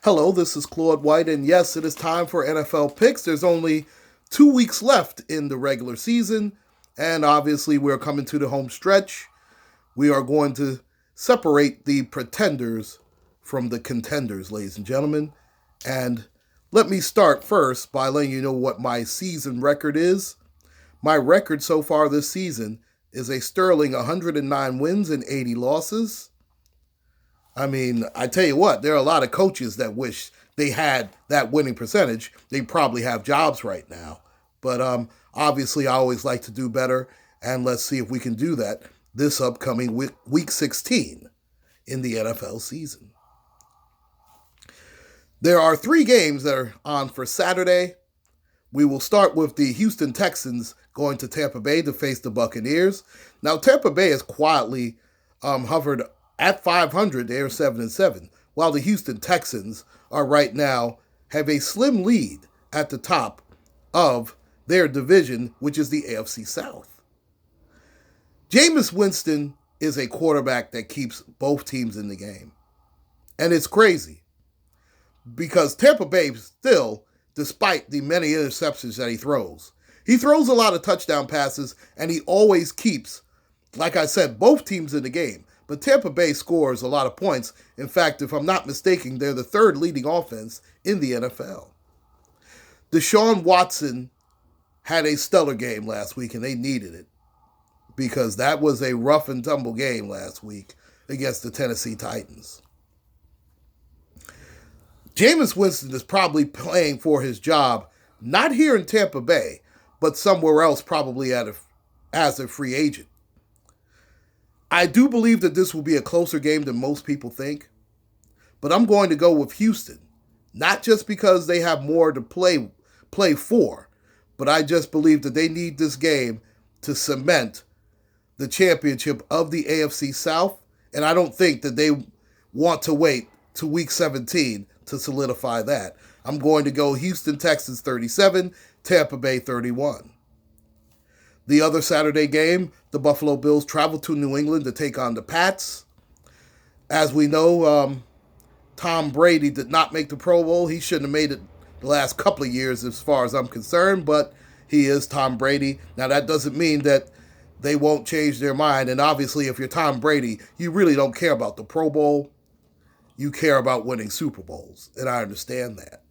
Hello, this is Claude White, and yes, it is time for NFL picks. There's only 2 weeks left in the regular season, and obviously we're coming to the home stretch. We are going to separate the pretenders from the contenders, ladies and gentlemen. And let me start first by letting you know what my season record is. My record so far this season is a sterling 109 wins and 80 losses. I mean, I tell you what, there are a lot of coaches that wish they had that winning percentage. They probably have jobs right now. But obviously, I always like to do better, and let's see if we can do that this upcoming week 16 in the NFL season. There are 3 games that are on for Saturday. We will start with the Houston Texans going to Tampa Bay to face the Buccaneers. Now, Tampa Bay has quietly hovered at 500, they are 7-7, while the Houston Texans are right now have a slim lead at the top of their division, which is the AFC South. Jameis Winston is a quarterback that keeps both teams in the game. And it's crazy because Tampa Bay still, despite the many interceptions that he throws a lot of touchdown passes, and he always keeps, like I said, both teams in the game. But Tampa Bay scores a lot of points. In fact, if I'm not mistaken, they're the 3rd leading offense in the NFL. Deshaun Watson had a stellar game last week, and they needed it because that was a rough and tumble game last week against the Tennessee Titans. Jameis Winston is probably playing for his job, not here in Tampa Bay, but somewhere else, probably as a free agent. I do believe that this will be a closer game than most people think, but I'm going to go with Houston, not just because they have more to play for, but I just believe that they need this game to cement the championship of the AFC South, and I don't think that they want to wait to week 17 to solidify that. I'm going to go Houston Texans 37, Tampa Bay 31. The other Saturday game, the Buffalo Bills travel to New England to take on the Pats. As we know, Tom Brady did not make the Pro Bowl. He shouldn't have made it the last couple of years as far as I'm concerned, but he is Tom Brady. Now, that doesn't mean that they won't change their mind. And obviously, if you're Tom Brady, you really don't care about the Pro Bowl. You care about winning Super Bowls, and I understand that.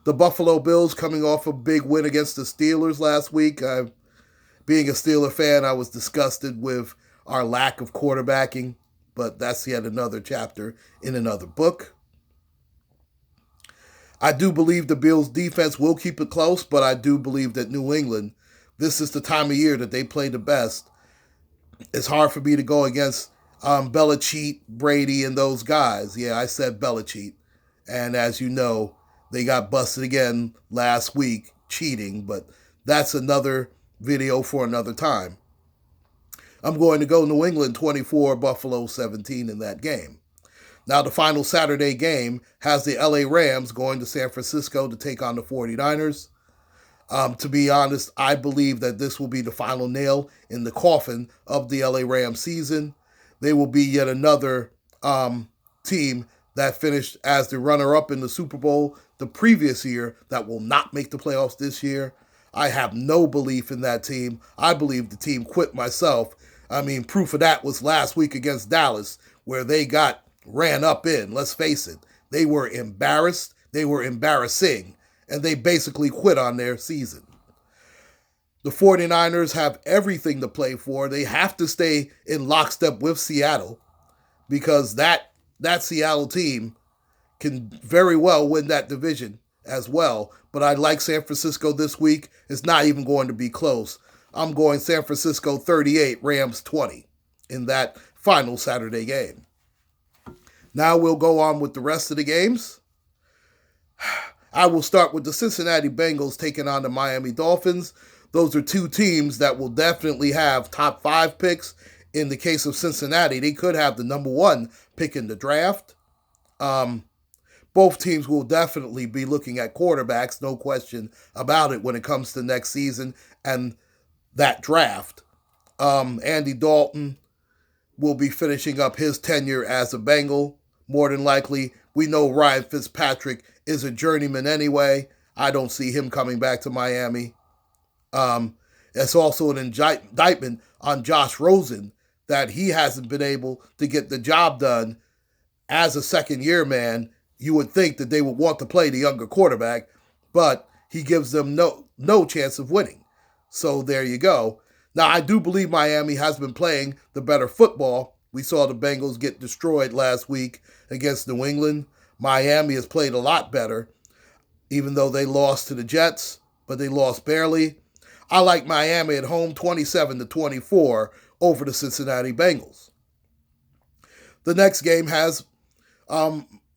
The Buffalo Bills coming off a big win against the Steelers last week. Being a Steeler fan, I was disgusted with our lack of quarterbacking, but that's yet another chapter in another book. I do believe the Bills' defense will keep it close, but I do believe that New England, this is the time of year that they play the best. It's hard for me to go against Belichick, Brady, and those guys. Yeah, I said Belichick. And as you know, they got busted again last week cheating, but that's another video for another time. I'm going to go New England 24, Buffalo 17 in that game. Now, the final Saturday game has the LA Rams going to San Francisco to take on the 49ers. To be honest, I believe that this will be the final nail in the coffin of the LA Rams season. They will be yet another team that finished as the runner-up in the Super Bowl the previous year that will not make the playoffs this year. I have no belief in that team. I believe the team quit myself. I mean, proof of that was last week against Dallas, where they got ran up in. Let's face it. They were embarrassed. They were embarrassing. And they basically quit on their season. The 49ers have everything to play for. They have to stay in lockstep with Seattle because that Seattle team can very well win that division as well. But I like San Francisco this week. It's not even going to be close. I'm going San Francisco 38, Rams 20 in that final Saturday game. Now we'll go on with the rest of the games. I will start with the Cincinnati Bengals taking on the Miami Dolphins. Those are 2 teams that will definitely have top 5 picks. In the case of Cincinnati, they could have the number 1 pick in the draft. Both teams will definitely be looking at quarterbacks, no question about it, when it comes to next season and that draft. Andy Dalton will be finishing up his tenure as a Bengal, more than likely We know Ryan Fitzpatrick is a journeyman anyway. I don't see him coming back to Miami. It's also an indictment on Josh Rosen that he hasn't been able to get the job done as a second-year man. You would think that they would want to play the younger quarterback, but he gives them no chance of winning. So there you go. Now, I do believe Miami has been playing the better football. We saw the Bengals get destroyed last week against New England. Miami has played a lot better, even though they lost to the Jets, but they lost barely. I like Miami at home 27-24 over the Cincinnati Bengals. The next game has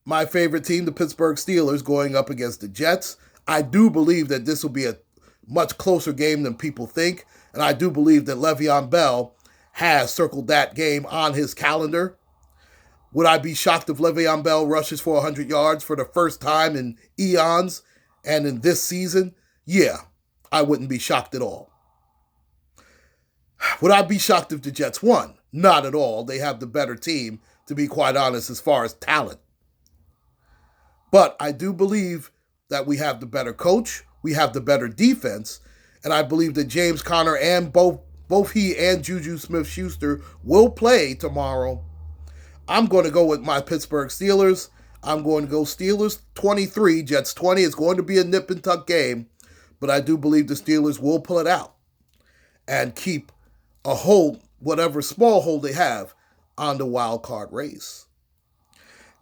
my favorite team, the Pittsburgh Steelers, going up against the Jets. I do believe that this will be a much closer game than people think, and I do believe that Le'Veon Bell has circled that game on his calendar. Would I be shocked if Le'Veon Bell rushes for 100 yards for the first time in eons and in this season? Yeah, I wouldn't be shocked at all. Would I be shocked if the Jets won? Not at all. They have the better team, to be quite honest, as far as talent. But I do believe that we have the better coach, we have the better defense, and I believe that James Conner and both he and Juju Smith-Schuster will play tomorrow. I'm going to go with my Pittsburgh Steelers. I'm going to go Steelers 23, Jets 20. It's going to be a nip and tuck game, but I do believe the Steelers will pull it out and keep a hold, whatever small hold they have, on the wild card race.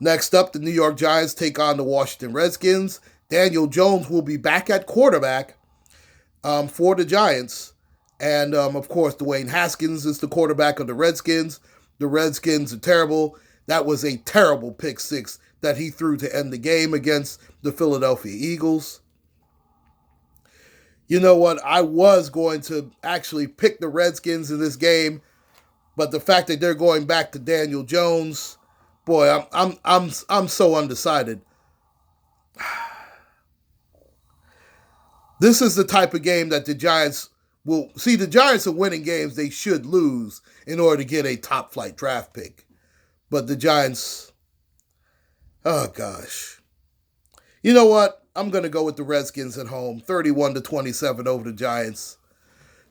Next up, the New York Giants take on the Washington Redskins. Daniel Jones will be back at quarterback for the Giants. And, of course, Dwayne Haskins is the quarterback of the Redskins. The Redskins are terrible. That was a terrible pick six that he threw to end the game against the Philadelphia Eagles. You know what? I was going to actually pick the Redskins in this game, but the fact that they're going back to Daniel Jones, boy, I'm so undecided. This is the type of game that the Giants will see. The Giants are winning games they should lose in order to get a top flight draft pick. But the Giants, oh gosh. You know what? I'm going to go with the Redskins at home, 31-27 over the Giants.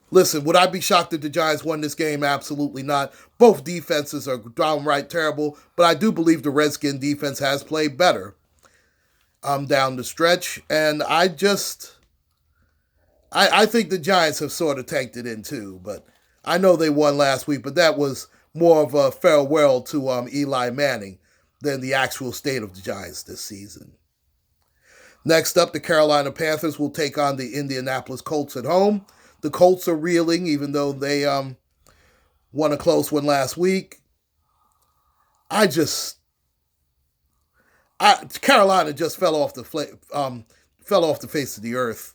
Listen, would I be shocked if the Giants won this game? Absolutely not. Both defenses are downright terrible, but I do believe the Redskin defense has played better down the stretch. And I think the Giants have sort of tanked it in too, but I know they won last week, but that was more of a farewell to Eli Manning than the actual state of the Giants this season. Next up, the Carolina Panthers will take on the Indianapolis Colts at home. The Colts are reeling, even though they won a close one last week. Carolina just fell off the face of the earth.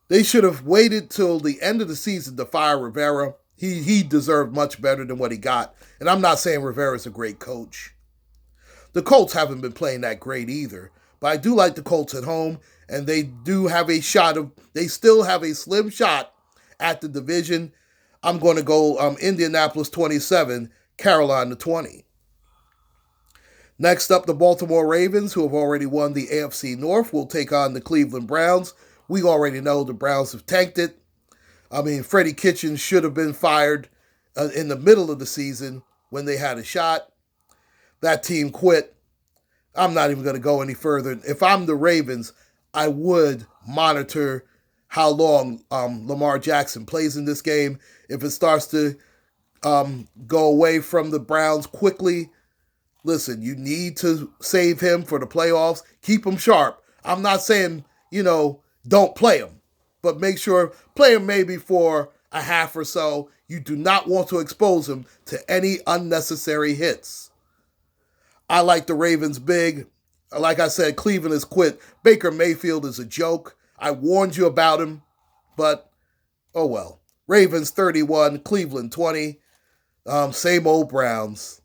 They should have waited till the end of the season to fire Rivera. He deserved much better than what he got. And I'm not saying Rivera's a great coach. The Colts haven't been playing that great either. But I do like the Colts at home, and they still have a slim shot at the division. I'm going to go Indianapolis 27, Carolina 20. Next up, the Baltimore Ravens, who have already won the AFC North, will take on the Cleveland Browns. We already know the Browns have tanked it. I mean, Freddie Kitchens should have been fired in the middle of the season when they had a shot. That team quit. I'm not even going to go any further. If I'm the Ravens, I would monitor how long Lamar Jackson plays in this game. If it starts to go away from the Browns quickly, listen, you need to save him for the playoffs. Keep him sharp. I'm not saying, don't play him, but make sure, play him maybe for a half or so. You do not want to expose him to any unnecessary hits. I like the Ravens big. Like I said, Cleveland has quit. Baker Mayfield is a joke. I warned you about him, but oh well. Ravens 31, Cleveland 20. Same old Browns.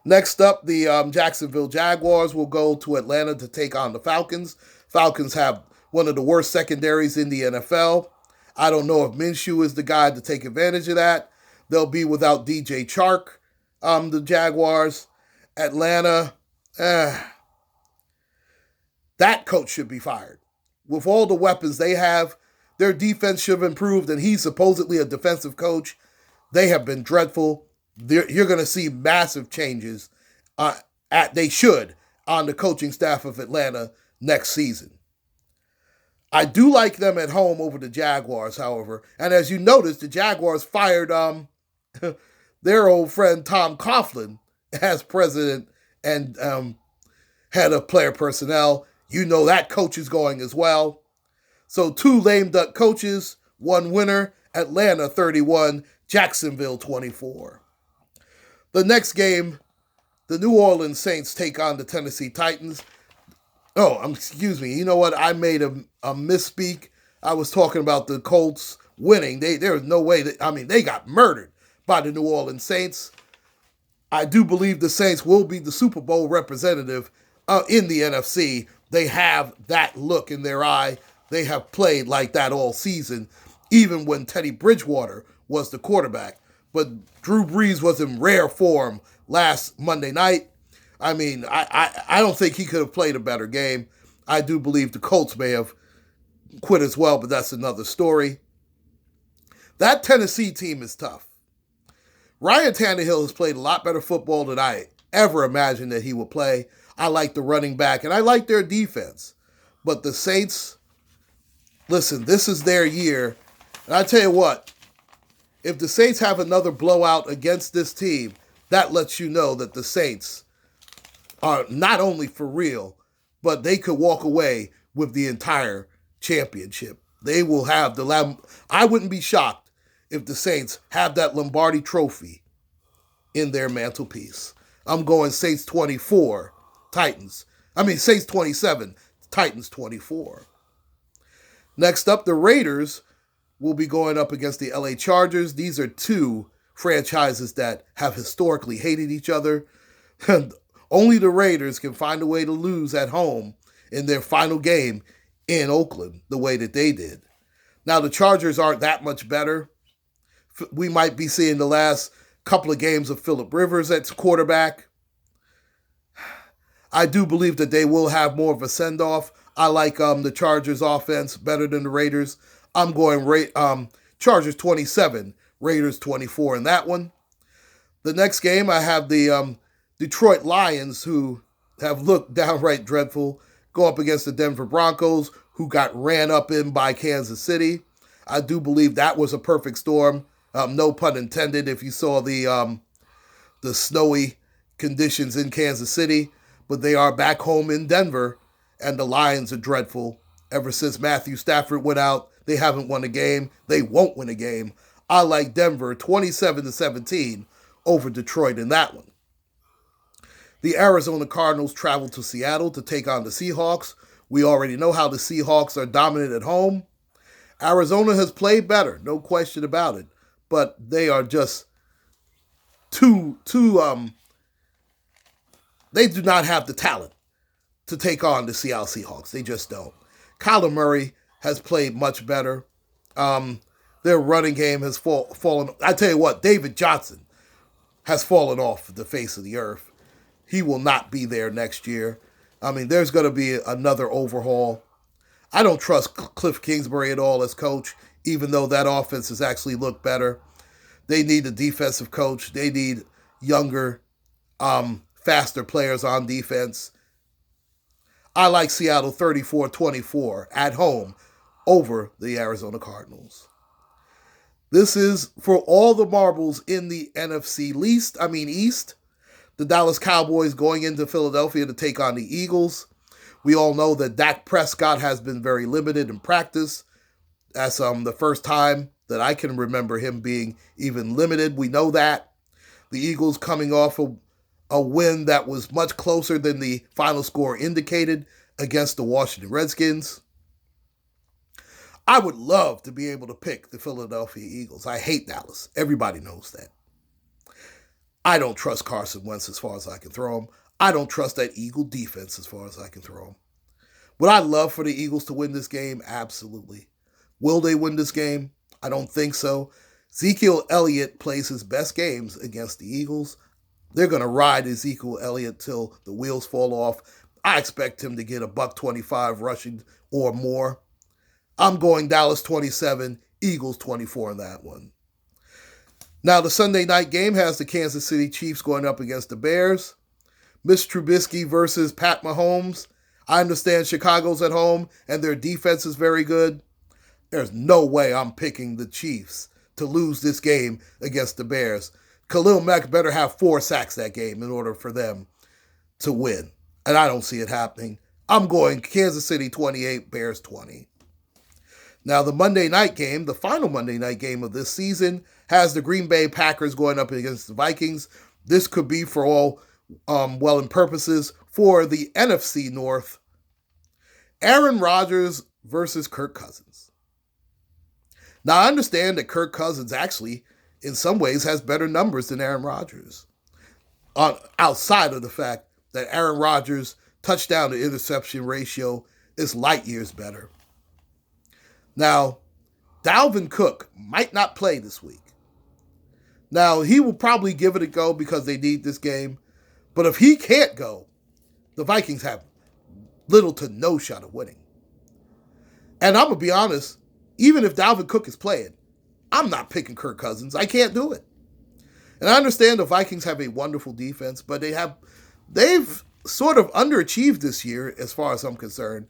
Next up, the Jacksonville Jaguars will go to Atlanta to take on the Falcons. Falcons have one of the worst secondaries in the NFL. I don't know if Minshew is the guy to take advantage of that. They'll be without DJ Chark. The Jaguars. Atlanta, eh, that coach should be fired. With all the weapons they have, their defense should have improved, and he's supposedly a defensive coach. They have been dreadful. You're going to see massive changes. They should on the coaching staff of Atlanta next season. I do like them at home over the Jaguars, however. And as you noticed, the Jaguars fired their old friend Tom Coughlin as president and head of player personnel. You know that coach is going as well. So 2 lame duck coaches, 1 winner, Atlanta 31, Jacksonville 24. The next game, the New Orleans Saints take on the Tennessee Titans. Oh, excuse me. You know what? I made a misspeak. I was talking about the Colts winning. There was no way they got murdered by the New Orleans Saints. I do believe the Saints will be the Super Bowl representative in the NFC. They have that look in their eye. They have played like that all season, even when Teddy Bridgewater was the quarterback. But Drew Brees was in rare form last Monday night. I don't think he could have played a better game. I do believe the Colts may have quit as well, but that's another story. That Tennessee team is tough. Ryan Tannehill has played a lot better football than I ever imagined that he would play. I like the running back, and I like their defense. But the Saints, listen, this is their year. And I tell you what, if the Saints have another blowout against this team, that lets you know that the Saints are not only for real, but they could walk away with the entire championship. They will have I wouldn't be shocked if the Saints have that Lombardi trophy in their mantelpiece. I'm going Saints 24, Saints 27, Titans 24. Next up, the Raiders will be going up against the LA Chargers. These are 2 franchises that have historically hated each other. Only the Raiders can find a way to lose at home in their final game in Oakland the way that they did. Now, the Chargers aren't that much better. We might be seeing the last couple of games of Phillip Rivers at quarterback. I do believe that they will have more of a send-off. I like the Chargers offense better than the Raiders. I'm going Chargers 27, Raiders 24 in that one. The next game, I have the Detroit Lions, who have looked downright dreadful, go up against the Denver Broncos, who got ran up in by Kansas City. I do believe that was a perfect storm. No pun intended if you saw the snowy conditions in Kansas City. But they are back home in Denver, and the Lions are dreadful. Ever since Matthew Stafford went out, they haven't won a game. They won't win a game. I like Denver 27-17 over Detroit in that one. The Arizona Cardinals travel to Seattle to take on the Seahawks. We already know how the Seahawks are dominant at home. Arizona has played better, no question about it. But they are just they do not have the talent to take on the Seattle Seahawks. They just don't. Kyler Murray has played much better. Their running game has fallen. I tell you what, David Johnson has fallen off the face of the earth. He will not be there next year. There's going to be another overhaul. I don't trust Cliff Kingsbury at all as coach, even though that offense has actually looked better. They need a defensive coach. They need younger, faster players on defense. I like Seattle 34-24 at home over the Arizona Cardinals. This is for all the marbles in the NFC East. The Dallas Cowboys going into Philadelphia to take on the Eagles. We all know that Dak Prescott has been very limited in practice. That's the first time that I can remember him being even limited. We know that. The Eagles coming off a win that was much closer than the final score indicated against the Washington Redskins. I would love to be able to pick the Philadelphia Eagles. I hate Dallas. Everybody knows that. I don't trust Carson Wentz as far as I can throw him. I don't trust that Eagle defense as far as I can throw him. Would I love for the Eagles to win this game? Absolutely. Will they win this game? I don't think so. Ezekiel Elliott plays his best games against the Eagles. They're going to ride Ezekiel Elliott till the wheels fall off. I expect him to get a $125 rushing or more. I'm going Dallas 27, Eagles 24 in that one. Now, the Sunday night game has the Kansas City Chiefs going up against the Bears. Mitch Trubisky versus Pat Mahomes. I understand Chicago's at home and their defense is very good. There's no way I'm picking the Chiefs to lose this game against the Bears. Khalil Mack better have 4 sacks that game in order for them to win. And I don't see it happening. I'm going Kansas City 28, Bears 20. Now, the Monday night game, the final Monday night game of this season, has the Green Bay Packers going up against the Vikings. This could be, for all well and purposes, for the NFC North. Aaron Rodgers versus Kirk Cousins. Now, I understand that Kirk Cousins actually, in some ways, has better numbers than Aaron Rodgers. Outside of the fact that Aaron Rodgers' touchdown to interception ratio is light years better. Now, Dalvin Cook might not play this week. Now, he will probably give it a go because they need this game. But if he can't go, the Vikings have little to no shot of winning. And I'm going to be honest, even if Dalvin Cook is playing, I'm not picking Kirk Cousins. I can't do it. And I understand the Vikings have a wonderful defense, but they've sort of underachieved this year as far as I'm concerned.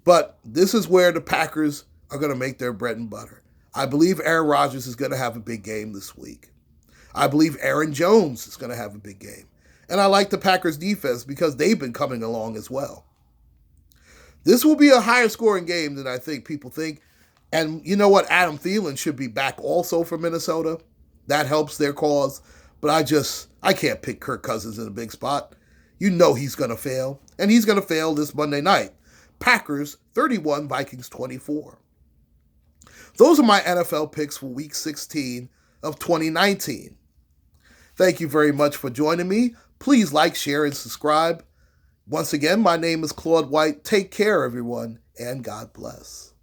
But this is where the Packers are going to make their bread and butter. I believe Aaron Rodgers is going to have a big game this week. I believe Aaron Jones is going to have a big game. And I like the Packers defense because they've been coming along as well. This will be a higher scoring game than I think people think. And you know what? Adam Thielen should be back also for Minnesota. That helps their cause. But I can't pick Kirk Cousins in a big spot. You know he's going to fail. And he's going to fail this Monday night. Packers 31, Vikings 24. Those are my NFL picks for Week 16 of 2019. Thank you very much for joining me. Please like, share, and subscribe. Once again, my name is Claude White. Take care, everyone, and God bless.